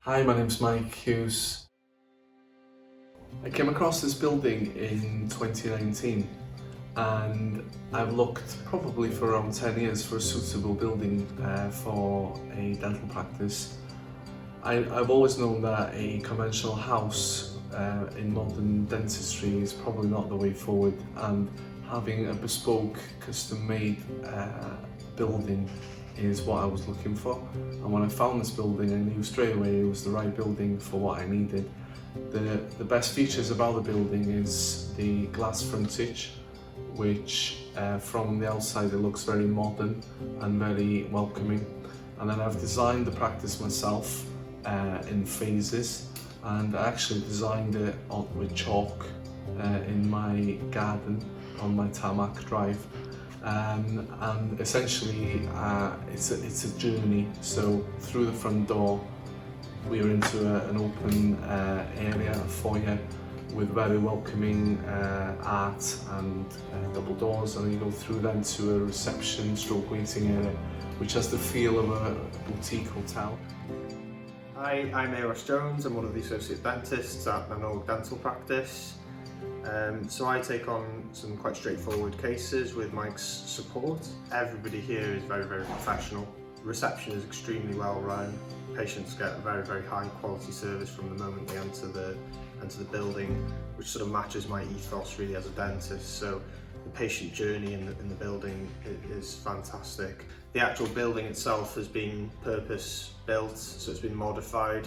Hi, my name's Mike Hughes. I came across this building in 2019 and I've looked probably for around 10 years for a suitable building for a dental practice. I've always known that a conventional house in modern dentistry is probably not the way forward, and having a bespoke, custom-made building is what I was looking for. And when I found this building, I knew straight away it was the right building for what I needed. The best features about the building is the glass frontage, which from the outside it looks very modern and very welcoming. And then I've designed the practice myself in phases, and I actually designed it with chalk in my garden on my tarmac drive. And essentially it's a journey. So through the front door we're into an open area, a foyer with very welcoming art and double doors, and you go through then to a reception stroke waiting area which has the feel of a boutique hotel. Hi, I'm Ross Jones. I'm one of the associate dentists at Na-Nóg dental practice. So I take on some quite straightforward cases with Mike's support. Everybody here is very professional. Reception is extremely well run. Patients get a very high quality service from the moment they enter the building, which sort of matches my ethos really as a dentist. So the patient journey in the building is fantastic. The actual building itself has been purpose built, so it's been modified.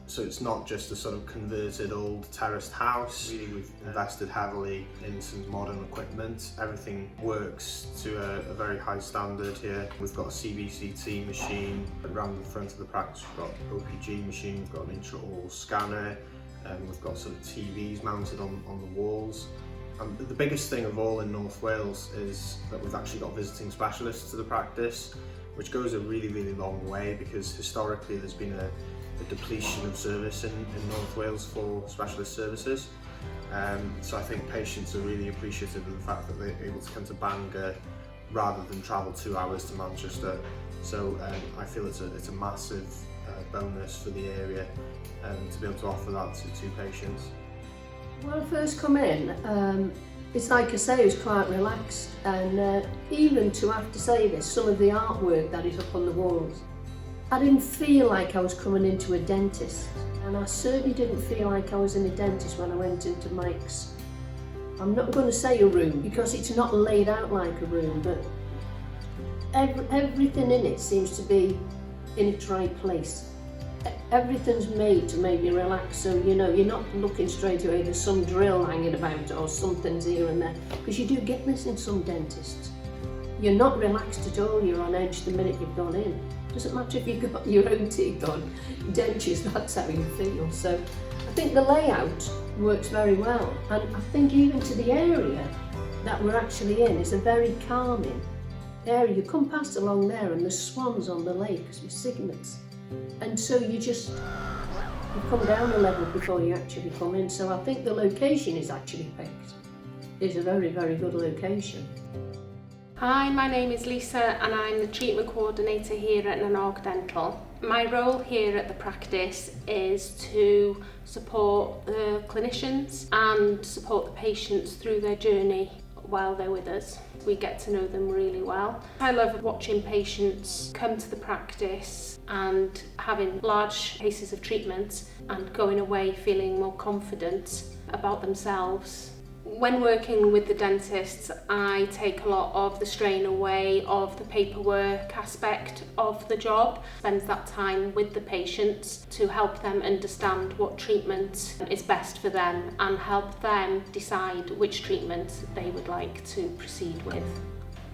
So it's not just a sort of converted old terraced house. Really, we've invested heavily in some modern equipment. Everything works to a very high standard here. We've got a CBCT machine around the front of the practice. We've got an OPG machine, we've got an intraoral scanner, and we've got sort of TVs mounted on the walls. And the biggest thing of all in North Wales is that we've actually got visiting specialists to the practice, which goes a really long way, because historically there's been a depletion of service in North Wales for specialist services. So I think patients are really appreciative of the fact that they're able to come to Bangor rather than travel 2 hours to Manchester. So I feel it's a massive bonus for the area to be able to offer that to patients. When I first come in, it's like I say, it was quite relaxed, and even to have to say this, some of the artwork that is up on the walls, I didn't feel like I was coming into a dentist, and I certainly didn't feel like I was in a dentist when I went into Mike's. I'm not going to say a room because it's not laid out like a room, but everything in it seems to be in its right place. Everything's made to make you relax, so you know you're not looking straight away, there's some drill hanging about or something's here and there, because you do get this in some dentists. You're not relaxed at all, you're on edge the minute you've gone in. Doesn't matter if you've got your own teeth done, dentures, that's how you feel. So I think the layout works very well, and I think even to the area that we're actually in is a very calming area. You come past along there and there's swans on the lake with cygnets, and so you come down a level before you actually come in. So I think the location is actually picked. It's a very good location. Hi, my name is Lisa and I'm the treatment coordinator here at Na-Nóg Dental. My role here at the practice is to support the clinicians and support the patients through their journey while they're with us. We get to know them really well. I love watching patients come to the practice and having large cases of treatment and going away feeling more confident about themselves. When working with the dentists, I take a lot of the strain away of the paperwork aspect of the job, spend that time with the patients to help them understand what treatment is best for them and help them decide which treatment they would like to proceed with.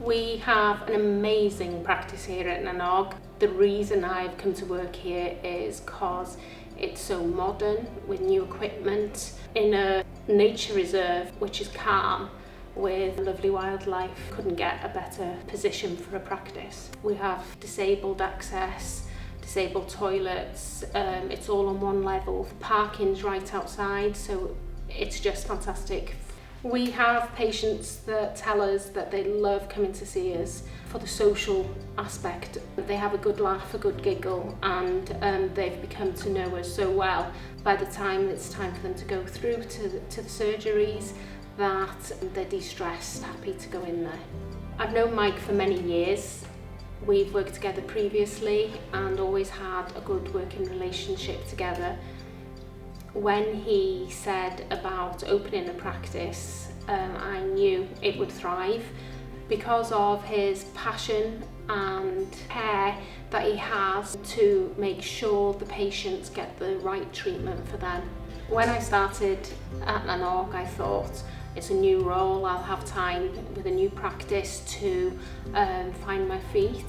We have an amazing practice here at Na-Nóg. The reason I've come to work here is because it's so modern with new equipment in a nature reserve which is calm with lovely wildlife. Couldn't get a better position for a practice. We have disabled access, disabled toilets, it's all on one level. Parking's right outside, so it's just fantastic. We have patients that tell us that they love coming to see us for the social aspect. They have a good laugh, a good giggle, and they've become to know us so well by the time it's time for them to go through to the surgeries that they're de-stressed, happy to go in there. I've known Mike for many years. We've worked together previously and always had a good working relationship together. When he said about opening a practice, I knew it would thrive because of his passion and care that he has to make sure the patients get the right treatment for them. When I started at Na-Nóg, I thought, it's a new role, I'll have time with a new practice to find my feet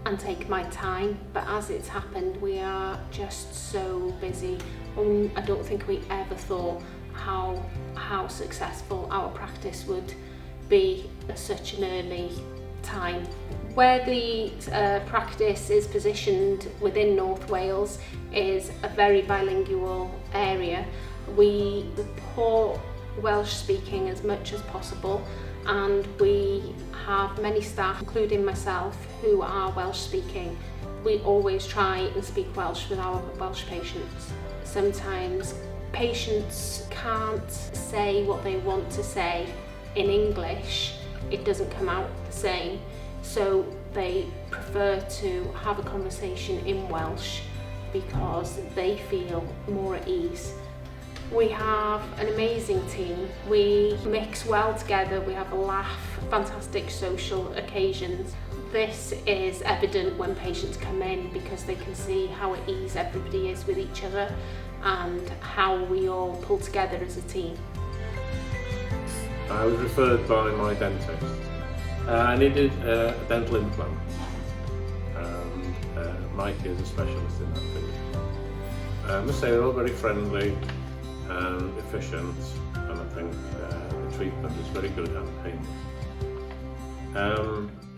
and take my time, but as it's happened we are just so busy. I don't think we ever thought how successful our practice would be at such an early time. Where the practice is positioned within North Wales is a very bilingual area. We support Welsh speaking as much as possible, and we have many staff, including myself, who are Welsh speaking. We always try and speak Welsh with our Welsh patients. Sometimes patients can't say what they want to say in English, it doesn't come out the same, so they prefer to have a conversation in Welsh because they feel more at ease. We have an amazing team. We mix well together, we have a laugh, fantastic social occasions. This is evident when patients come in because they can see how at ease everybody is with each other and how we all pull together as a team. I was referred by my dentist. I needed a dental implant, and Mike is a specialist in that field. I must say they're all very friendly and efficient, and I think the treatment is very good and painless.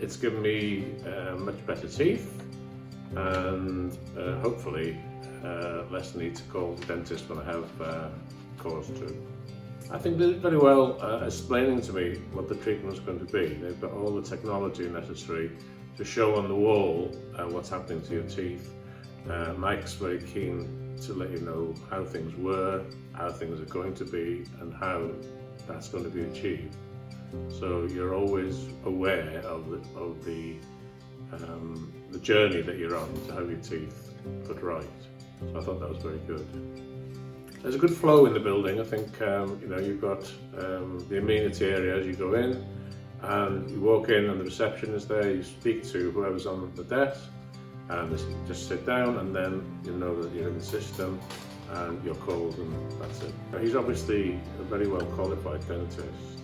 It's given me much better teeth and hopefully less need to call the dentist when I have cause to. I think they did very well explaining to me what the treatment was going to be. They've got all the technology necessary to show on the wall what's happening to your teeth. Mike's very keen to let you know how things were, how things are going to be, and how that's going to be achieved. So you're always aware of the journey that you're on to have your teeth put right. So I thought that was very good. There's a good flow in the building. I think you've got the amenity area as you go in, and you walk in and the reception is there. You speak to whoever's on the desk, and just sit down, and then you know that you're in the system and you're called, and that's it. He's obviously a very well qualified dentist,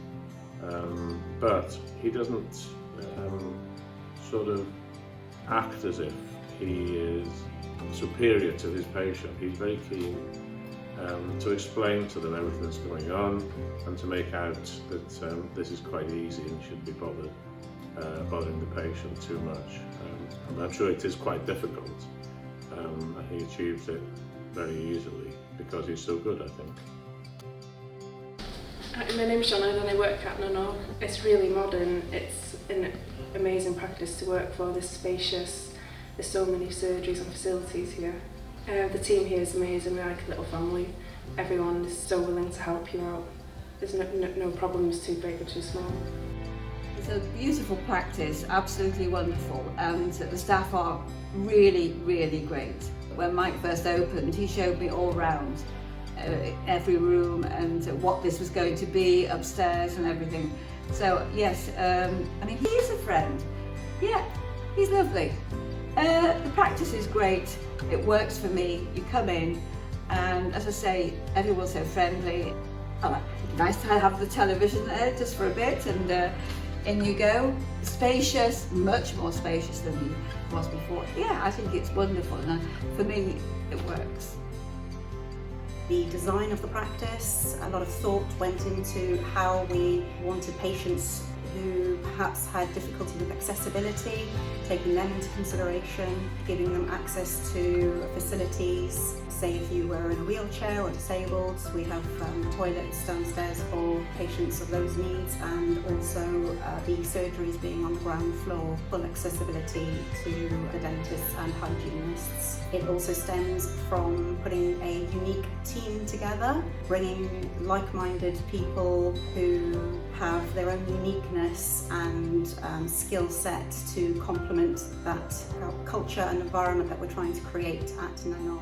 but he doesn't sort of act as if he is superior to his patient. He's very keen to explain to them everything that's going on and to make out that this is quite easy and shouldn't be bothering the patient too much. And I'm sure it is quite difficult, and he achieves it very easily because he's so good, I think. My name's Shannon and I work at Na-Nóg. It's really modern, it's an amazing practice to work for, it's spacious, there's so many surgeries and facilities here. The team here is amazing, we're like a little family. Everyone is so willing to help you out. There's no problems too big or too small. It's a beautiful practice, absolutely wonderful, and the staff are really, really great. When Mike first opened, he showed me all round every room and what this was going to be upstairs and everything. So yes, I mean, he is a friend. Yeah, he's lovely. The practice is great, it works for me. You come in and, as I say, everyone's so friendly. Nice to have the television there just for a bit, and in you go. Spacious, much more spacious than it was before. Yeah, I think it's wonderful, and for me it works. The design of the practice, a lot of thought went into how we wanted patients who perhaps had difficulty with accessibility, taking them into consideration, giving them access to facilities. Say if you were in a wheelchair or disabled, we have toilets downstairs for patients of those needs, and also the surgeries being on the ground floor, full accessibility to the dentists and hygienists. It also stems from putting a unique team together, bringing like-minded people who have their own uniqueness and skill set to complement that culture and environment that we're trying to create at NaNog.